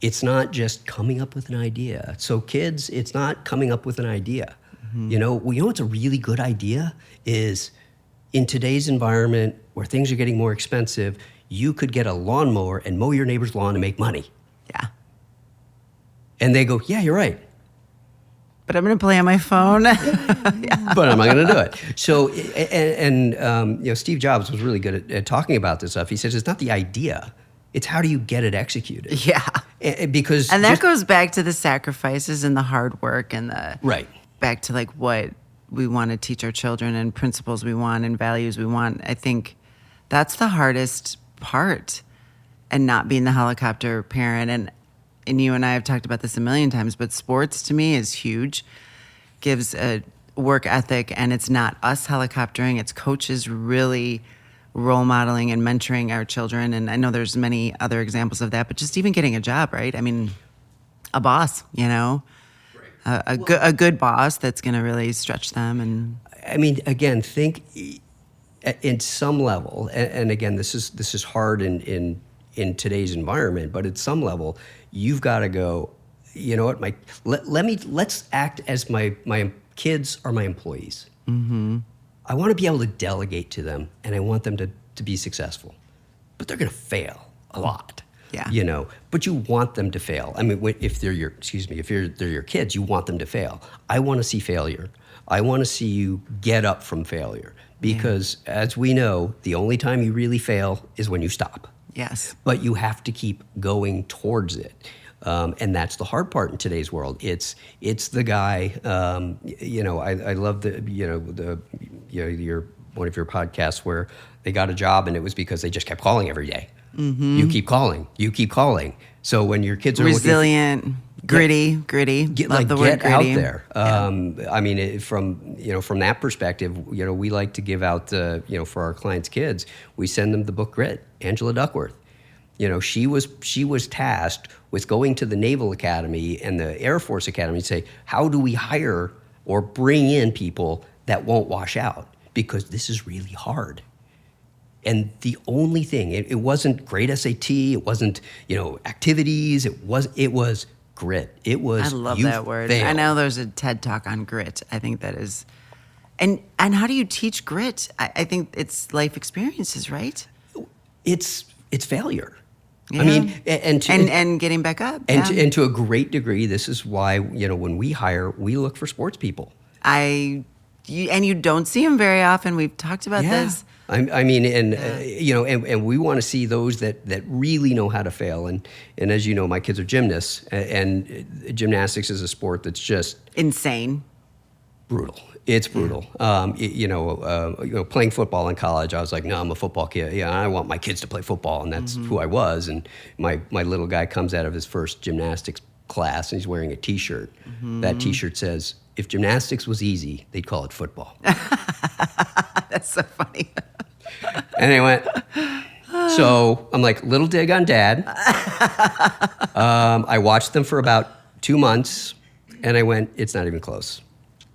S1: it's not just coming up with an idea. So kids, it's not coming up with an idea. Mm-hmm. What's a really good idea is in today's environment where things are getting more expensive, you could get a lawnmower and mow your neighbor's lawn and make money.
S2: Yeah.
S1: And they go, yeah, you're right.
S2: But I'm going to play on my phone.
S1: But I'm not going to do it. So, Steve Jobs was really good at talking about this stuff. He says it's not the idea. It's how do you get it executed?
S2: Yeah.
S1: And
S2: that goes back to the sacrifices and the hard work and back to like what we want to teach our children and principles we want and values we want. I think that's the hardest part, and not being the helicopter parent. And you and I have talked about this a million times, but sports to me is huge. Gives a work ethic, and it's not us helicoptering, it's coaches really role modeling and mentoring our children. And I know there's many other examples of that, but just even getting a job, right? I mean, a boss, a good boss that's going to really stretch them. And
S1: I mean, again, think in some level, and again, this is hard in today's environment, but at some level, you've got to go, you know what, let's act as my kids are my employees. Mm-hmm. I want to be able to delegate to them, and I want them to be successful, but they're going to fail a lot. Yeah. But you want them to fail. I mean, if they're your kids, you want them to fail. I want to see failure. I want to see you get up from failure, because as we know, the only time you really fail is when you stop.
S2: Yes.
S1: But you have to keep going towards it. And that's the hard part in today's world. It's the guy, I love your one of your podcasts where they got a job and it was because they just kept calling every day. Mm-hmm. You keep calling. So when your kids are
S2: resilient, gritty, love the word
S1: get
S2: gritty.
S1: Out there. I mean, from that perspective, we like to give out for our clients' kids, we send them the book Grit. Angela Duckworth. She was tasked with going to the Naval Academy and the Air Force Academy and say, how do we hire or bring in people that won't wash out? Because this is really hard. And the only thing, it wasn't great SAT, it wasn't, activities, it was grit. It was,
S2: I love that word.
S1: Failed.
S2: I know there's a TED Talk on grit. I think that is, and how do you teach grit? I think it's life experiences, right?
S1: It's failure.
S2: Yeah.
S1: I mean, and
S2: getting back up.
S1: And to a great degree, this is why, when we hire, we look for sports people.
S2: And you don't see them very often. We've talked about this.
S1: I mean, and we want to see those that really know how to fail. And as you know, my kids are gymnasts, and gymnastics is a sport that's just
S2: insane,
S1: brutal. It's brutal. Playing football in college, I was like, no, I'm a football kid. Yeah, I want my kids to play football, and that's who I was. And my little guy comes out of his first gymnastics class, and he's wearing a T-shirt. Mm-hmm. That T-shirt says, if gymnastics was easy, they'd call it football.
S2: That's so funny.
S1: And I went, so I'm like, little dig on Dad. I watched them for about 2 months, and I went, it's not even close.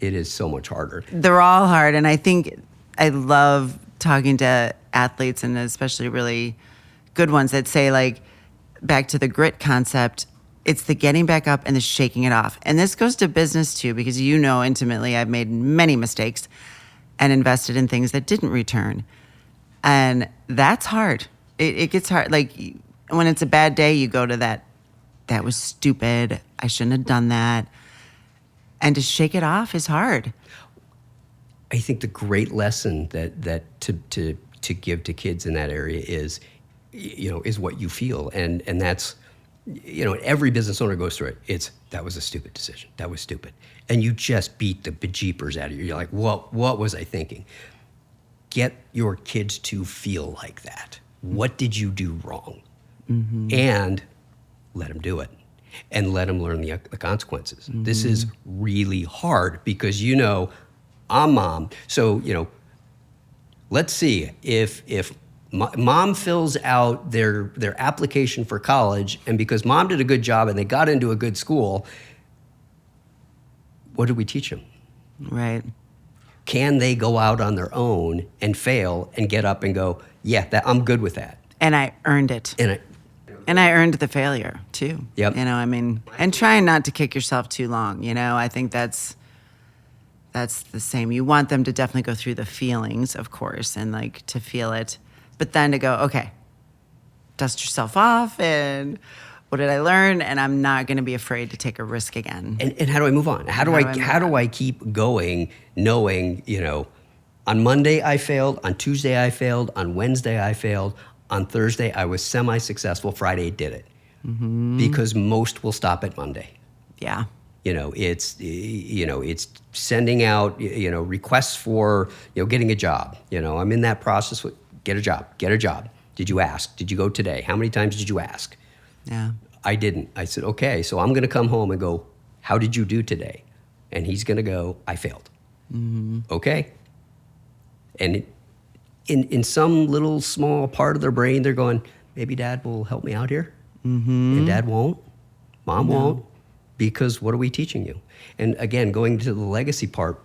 S1: It is so much harder.
S2: They're all hard, and I think I love talking to athletes, and especially really good ones that say, like, back to the grit concept, it's the getting back up and the shaking it off. And this goes to business too, because you know intimately I've made many mistakes and invested in things that didn't return. And that's hard. It gets hard. Like when it's a bad day, you go to that was stupid. I shouldn't have done that. And to shake it off is hard.
S1: I think the great lesson that to give to kids in that area is, is what you feel. And that's, every business owner goes through it. That was a stupid decision. That was stupid. And you just beat the bejeepers out of you. You're like, what was I thinking? Get your kids to feel like that. What did you do wrong? Mm-hmm. And let them do it. And let them learn the consequences. Mm-hmm. This is really hard because, I'm mom. So, let's see if mom fills out their application for college, and because mom did a good job and they got into a good school, what did we teach them?
S2: Right.
S1: Can they go out on their own and fail and get up and go, yeah, I'm good with that.
S2: And I earned it. And I earned the failure too.
S1: Yep.
S2: And trying not to kick yourself too long. I think that's the same. You want them to definitely go through the feelings, of course, and like to feel it, but then to go, okay, dust yourself off and what did I learn? And I'm not going to be afraid to take a risk again.
S1: And how do I move on? How do I keep going knowing, on Monday I failed, on Tuesday I failed, on Wednesday I failed, on Thursday I was semi-successful, Friday did it. Mm-hmm. Because most will stop at Monday.
S2: Yeah.
S1: It's sending out, requests for, getting a job. I'm in that process with get a job. Did you ask? Did you go today? How many times did you ask?
S2: Yeah.
S1: I didn't. I said, okay, so I'm going to come home and go, how did you do today? And he's going to go, I failed. Mm-hmm. Okay. And in some little small part of their brain, they're going, maybe dad will help me out here. Mm-hmm. And dad won't. Mom won't. Because what are we teaching you? And again, going to the legacy part,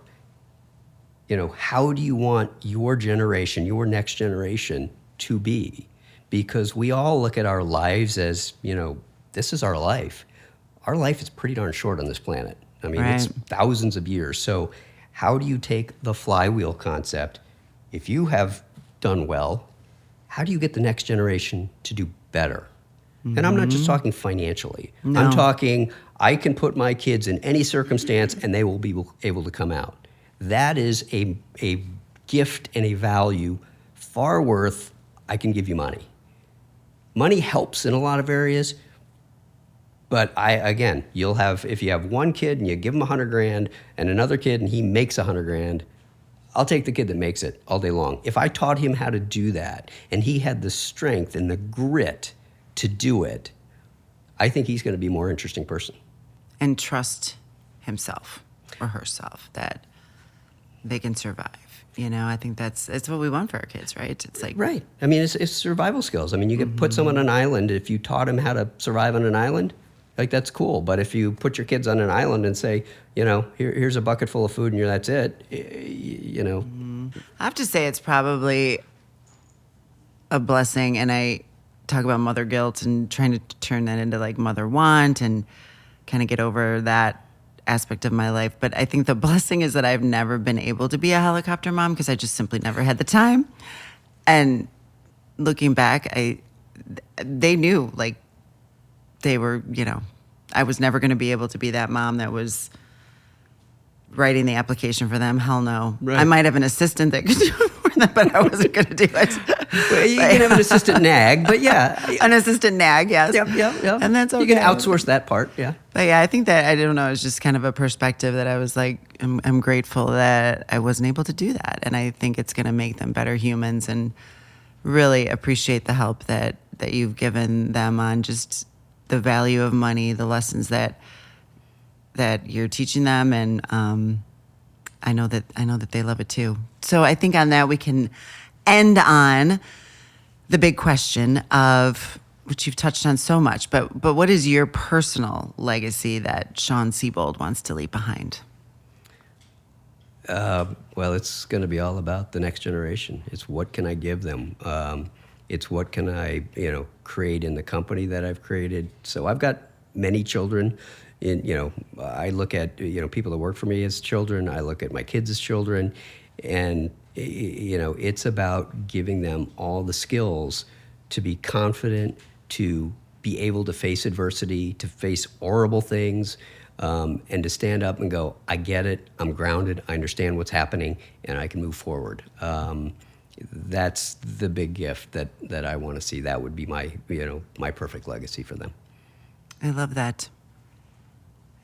S1: how do you want your generation, your next generation to be? Because we all look at our lives as, this is our life. Our life is pretty darn short on this planet. It's thousands of years. So how do you take the flywheel concept? If you have done well, how do you get the next generation to do better? Mm-hmm. And I'm not just talking financially. No. I'm talking, I can put my kids in any circumstance and they will be able to come out. That is a gift and a value far worth, I can give you money. Money helps in a lot of areas, but you'll have, if you have one kid and you give him $100,000 and another kid and he makes $100,000, I'll take the kid that makes it all day long. If I taught him how to do that and he had the strength and the grit to do it, I think he's going to be a more interesting person.
S2: And trust himself or herself that they can survive. I think it's what we want for our kids, right? It's like
S1: right. It's survival skills. You can put someone on an island. If you taught him how to survive on an island, like that's cool. But if you put your kids on an island and say, here's a bucket full of food and that's it,
S2: I have to say it's probably a blessing, and I talk about mother guilt and trying to turn that into like mother want and kind of get over that aspect of my life. But I think the blessing is that I've never been able to be a helicopter mom because I just simply never had the time. And looking back, they knew, like, they were, I was never going to be able to be that mom that was writing the application for them. Hell no. Right. I might have an assistant that could do it for them, but I wasn't going to do it.
S1: Well, you can have an assistant nag, but yeah.
S2: An assistant nag, yes.
S1: Yep.
S2: And that's okay.
S1: You can outsource that part, yeah.
S2: But yeah, I think that, I don't know, it's just kind of a perspective that I was like, I'm grateful that I wasn't able to do that. And I think it's going to make them better humans, and really appreciate the help that you've given them on just the value of money, the lessons that you're teaching them, and I know that they love it too. So I think on that we can end on the big question of, which you've touched on so much, but what is your personal legacy that Sean Sebold wants to leave behind?
S1: Well, it's going to be all about the next generation. It's what can I give them? It's what can I, create in the company that I've created. So I've got many children. I look at, people that work for me as children. I look at my kids as children. And, it's about giving them all the skills to be confident, to be able to face adversity, to face horrible things, and to stand up and go, I get it, I'm grounded, I understand what's happening, and I can move forward. That's the big gift that I want to see. That would be my perfect legacy for them.
S2: I love that.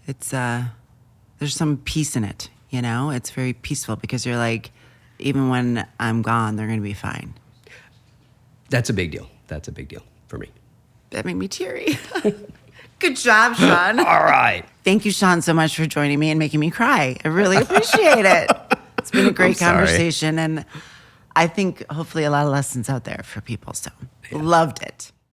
S2: It's there's some peace in it, It's very peaceful because you're like, even when I'm gone, they're going to be fine.
S1: That's a big deal. That's a big deal for me.
S2: That made me teary. Good job, Sean.
S1: All right.
S2: Thank you, Sean, so much for joining me and making me cry. I really appreciate it. It's been a great conversation, and I think hopefully a lot of lessons out there for people. So loved it.